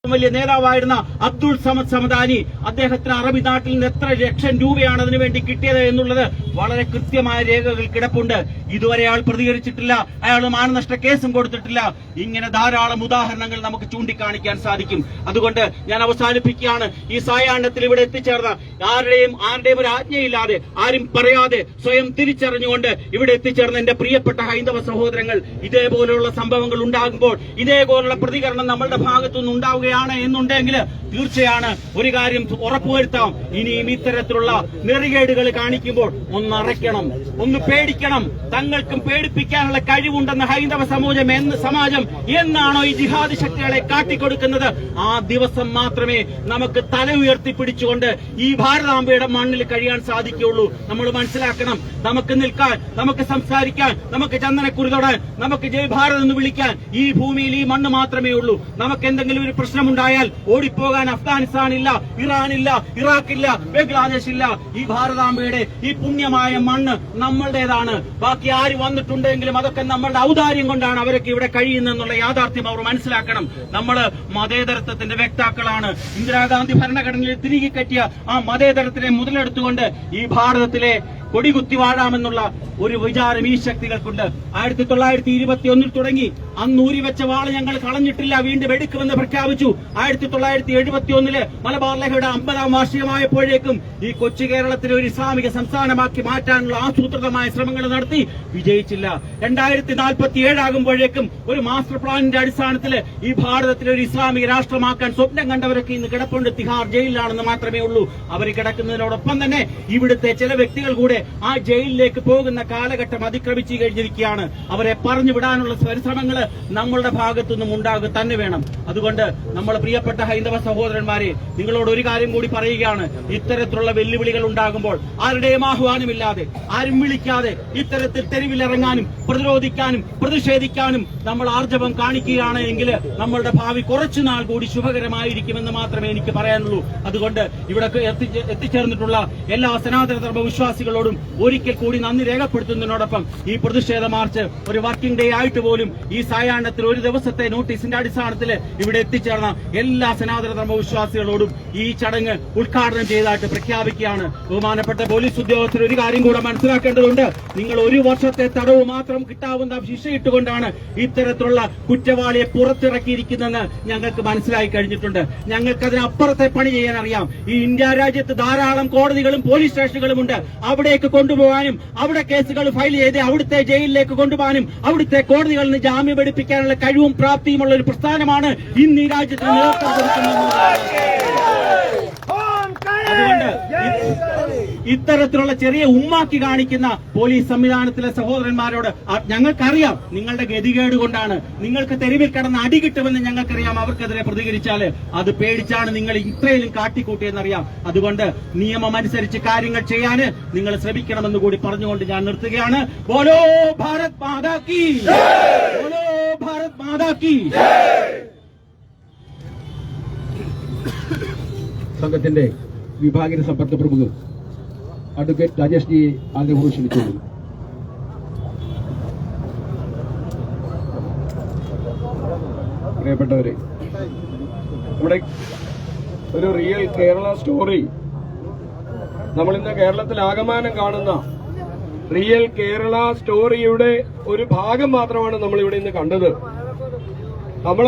വലിയ നേതാവായിരുന്ന അബ്ദുൾ സമദ് സമദാനി അദ്ദേഹത്തിന് അറബി നാട്ടിൽ നിന്ന് എത്ര ലക്ഷം രൂപയാണ് അതിനുവേണ്ടി കിട്ടിയത് എന്നുള്ളത് വളരെ കൃത്യമായ രേഖകൾ കിടപ്പുണ്ട്. ഇതുവരെ അയാൾ പ്രതികരിച്ചിട്ടില്ല, അയാൾ മാനനഷ്ട കേസും കൊടുത്തിട്ടില്ല. ഇങ്ങനെ ധാരാളം ഉദാഹരണങ്ങൾ നമുക്ക് ചൂണ്ടിക്കാണിക്കാൻ സാധിക്കും. അതുകൊണ്ട് ഞാൻ അവസാനിപ്പിക്കുകയാണ്. ഈ സായാഹ്നത്തിൽ ഇവിടെ എത്തിച്ചേർന്ന ആരുടെയും ഒരു ആജ്ഞയില്ലാതെ, ആരും പറയാതെ സ്വയം തിരിച്ചറിഞ്ഞുകൊണ്ട് ഇവിടെ എത്തിച്ചേർന്ന എന്റെ പ്രിയപ്പെട്ട ഹൈന്ദവ സഹോദരങ്ങൾ, ഇതേപോലെയുള്ള സംഭവങ്ങൾ ഉണ്ടാകുമ്പോൾ ഇതേപോലുള്ള പ്രതികരണം നമ്മളുടെ ഭാഗത്തുനിന്ന് ഉണ്ടാവുകയാണ് എന്നുണ്ടെങ്കിൽ തീർച്ചയാണ് ഒരു കാര്യം ഉറപ്പുവരുത്താം, ഇനിയും ഇത്തരത്തിലുള്ള നെറികേടുകൾ കാണിക്കുമ്പോൾ ഒന്ന് അറയ്ക്കണം, ഒന്ന് പേടിക്കണം. തങ്ങൾക്കും പേടിപ്പിക്കാനുള്ള കഴിവുണ്ടെന്ന് ഹൈന്ദവ സമാജം എന്നാണോ ഈ ജിഹാദി ശക്തികളെ കാട്ടിക്കൊടുക്കുന്നത്, ആ ദിവസം മാത്രമേ നമുക്ക് തല ഉയർത്തിപ്പിടിച്ചുകൊണ്ട് ഈ ഭാരതാംബയുടെ മണ്ണിൽ കഴിയാൻ സാധിക്കുകയുള്ളൂ. നമ്മൾ മനസ്സിലാക്കണം, നമുക്ക് നിൽക്കാൻ, നമുക്ക് സംസാരിക്കാൻ, നമുക്ക് ചന്ദനക്കുറി തൊടാൻ, നമുക്ക് ജയ് ഭാരത് എന്ന് വിളിക്കാൻ ഈ ഭൂമിയിൽ ഈ മണ്ണ് മാത്രമേ ഉള്ളൂ. നമുക്ക് എന്തെങ്കിലും ഒരു പ്രശ്നമുണ്ടായാൽ ഓടിപ്പോകാൻ അഫ്ഗാനിസ്ഥാൻ ഇല്ല, ഇറാൻ ഇല്ല, ഇറാഖ് ഇല്ല, ബംഗ്ലാദേശ് ഇല്ല. ഈ ഭാരതാംബയുടെ ഈ പുണ്യമായ മണ്ണ് നമ്മളുടേതാണ്. ബാക്കി ആര് വന്നിട്ടുണ്ടെങ്കിലും അതൊക്കെ നമ്മളുടെ ഔദാര്യം കൊണ്ടാണ് അവരൊക്കെ ഇവിടെ കഴിയുന്നതെന്നുള്ള യാഥാർത്ഥ്യം അവർ മനസ്സിലാക്കണം. നമ്മള് മതേതരത്വത്തിന്റെ വ്യക്താക്കളാണ്. ഇന്ദിരാഗാന്ധി ഭരണഘടനയിൽ തിരികെ കെട്ടിയ ആ മതേതരത്തിനെ മുതലെടുത്തുകൊണ്ട് ഈ ഭാരതത്തിലെ കൊടികുത്തി വാഴാമെന്നുള്ള ഒരു വിചാരം ഈ ശക്തികൾക്കുണ്ട്. 1921 തുടങ്ങി, അന്ന് ഊരിവെച്ച വാള് ഞങ്ങൾ കളഞ്ഞിട്ടില്ല, വീണ്ടും എടുക്കുമെന്ന് പ്രഖ്യാപിച്ചു. 1971 മലബാർ ലഹയുടെ 50ാം വാർഷികമായപ്പോഴേക്കും ഈ കൊച്ചു കേരളത്തിലെ ഒരു ഇസ്ലാമിക സംസ്ഥാനമാക്കി മാറ്റാനുള്ള ആസൂത്രിതമായ ശ്രമങ്ങൾ നടത്തി, വിജയിച്ചില്ല. 2047 ആകുമ്പോഴേക്കും ഒരു മാസ്റ്റർ പ്ലാനിന്റെ അടിസ്ഥാനത്തിൽ ഈ ഭാരതത്തിലെ ഒരു ഇസ്ലാമിക രാഷ്ട്രമാക്കാൻ സ്വപ്നം കണ്ടവരൊക്കെ ഇന്ന് കിടപ്പുണ്ട് തിഹാർ ജയിലിലാണെന്ന് മാത്രമേ ഉള്ളൂ. അവർ കിടക്കുന്നതിനോടൊപ്പം തന്നെ ഇവിടുത്തെ ചില വ്യക്തികൾ കൂടെ ആ ജയിലിലേക്ക് പോകുന്ന കാലഘട്ടം അതിക്രമിച്ചു കഴിഞ്ഞിരിക്കുകയാണ്. അവരെ പറഞ്ഞു വിടാനുള്ള പരിശ്രമങ്ങൾ നമ്മളുടെ ഭാഗത്തുനിന്നും ഉണ്ടാകുക തന്നെ വേണം. അതുകൊണ്ട് നമ്മൾ പ്രിയപ്പെട്ട ഹൈന്ദവ സഹോദരന്മാരെ, നിങ്ങളോട് ഒരു കാര്യം കൂടി പറയുകയാണ്. ഇത്തരത്തിലുള്ള വെല്ലുവിളികൾ ഉണ്ടാകുമ്പോൾ ആരുടെയും ആഹ്വാനമില്ലാതെ, ആരും വിളിക്കാതെ ഇത്തരത്തിൽ തെരുവിലിറങ്ങാനും പ്രതിരോധിക്കാനും പ്രതിഷേധിക്കാനും നമ്മൾ ആർജവം കാണിക്കുകയാണ് എങ്കിൽ നമ്മളുടെ ഭാവി കുറച്ചുനാൾ കൂടി ശുഭകരമായിരിക്കുമെന്ന് മാത്രമേ എനിക്ക് പറയാനുള്ളൂ. അതുകൊണ്ട് ഇവിടെ എത്തിച്ചേർന്നിട്ടുള്ള എല്ലാ സനാതന ധർമ്മ വിശ്വാസികളോടും ഒരിക്കൽ കൂടി നന്ദി രേഖപ്പെടുത്തുന്നതിനോടൊപ്പം ഈ പ്രതിഷേധ മാർച്ച് ഒരു വർക്കിംഗ് ഡേ ആയിട്ട് പോലും ഈ സായാഹ്നത്തിൽ ഒരു ദിവസത്തെ നോട്ടീസിന്റെ അടിസ്ഥാനത്തിൽ ഇവിടെ എത്തിച്ചേർന്ന എല്ലാ സനാതന ധർമ്മ വിശ്വാസികളോടും ഈ ചടങ്ങ് ഉദ്ഘാടനം ചെയ്തതായിട്ട് പ്രഖ്യാപിക്കുകയാണ്. ബഹുമാനപ്പെട്ട പോലീസ് ഉദ്യോഗസ്ഥർ ഒരു കാര്യം കൂടെ മനസ്സിലാക്കേണ്ടതുണ്ട്. നിങ്ങൾ 1 വർഷത്തെ തടവ് മാത്രം കിട്ടാവുന്ന ശിക്ഷയിട്ടുകൊണ്ടാണ് ഇത്തരത്തിലുള്ള കുറ്റവാളിയെ പുറത്തിറക്കിയിരിക്കുന്നതെന്ന് ഞങ്ങൾക്ക് മനസ്സിലായി കഴിഞ്ഞിട്ടുണ്ട്. ഞങ്ങൾക്ക് അതിനപ്പുറത്തെ പണി ചെയ്യാൻ അറിയാം. ഈ ഇന്ത്യ രാജ്യത്ത് ധാരാളം കോടതികളും പോലീസ് സ്റ്റേഷനുകളുമുണ്ട്. അവിടേക്ക് കൊണ്ടുപോകാനും അവിടെ കേസുകൾ ഫയൽ ചെയ്ത് അവിടുത്തെ ജയിലിലേക്ക് കൊണ്ടുപോകാനും അവിടുത്തെ കോടതികളിൽ നിന്ന് ജാമ്യം എടുപ്പിക്കാനുള്ള കഴിവും പ്രാപ്തിയുമുള്ള ഒരു പ്രസ്ഥാനമാണ് ഇന്ന് ഈ രാജ്യത്ത് നേതൃത്വം കൊടുക്കുന്നത്. അതുകൊണ്ട് ഇത്തരത്തിലുള്ള ചെറിയ ഉമ്മാക്കി കാണിക്കുന്ന പോലീസ് സംവിധാനത്തിലെ സഹോദരന്മാരോട് ഞങ്ങൾക്കറിയാം നിങ്ങളുടെ ഗതികേട് കൊണ്ടാണ്, നിങ്ങൾക്ക് തെരുവിൽ കിടന്ന് അടി കിട്ടുമെന്ന് ഞങ്ങൾക്കറിയാം. അവർക്കെതിരെ പ്രതികരിച്ചാൽ അത് പേടിച്ചാണ് നിങ്ങൾ ഇത്രയും കാട്ടിക്കൂട്ടിയെന്നറിയാം. അതുകൊണ്ട് നിയമം അനുസരിച്ച് കാര്യങ്ങൾ ചെയ്യാൻ നിങ്ങൾ ശ്രമിക്കണമെന്ന് കൂടി പറഞ്ഞുകൊണ്ട് ഞാൻ നിർത്തുകയാണ്. ബോലോ ഭാരത് മാതാ കീ, ബോലോ ഭാരത് മാതാ കീ. സംഘത്തിന്റെ വിഭാഗീയ സമ്പർക്ക പ്രമുഖർ അഡ്വക്കേറ്റ് രാജേഷ് ജിയെ ആദ്യപൂർവ്വം ക്ഷണിച്ചുള്ളൂ. പ്രിയപ്പെട്ടവരെ, നമ്മുടെ ഒരു റിയൽ കേരള സ്റ്റോറി, നമ്മളിന്ന് കേരളത്തിൽ ആകമാനം കാണുന്ന റിയൽ കേരള സ്റ്റോറിയുടെ ഒരു ഭാഗം മാത്രമാണ് നമ്മൾ ഇവിടെ ഇന്ന് കണ്ടത്. നമ്മൾ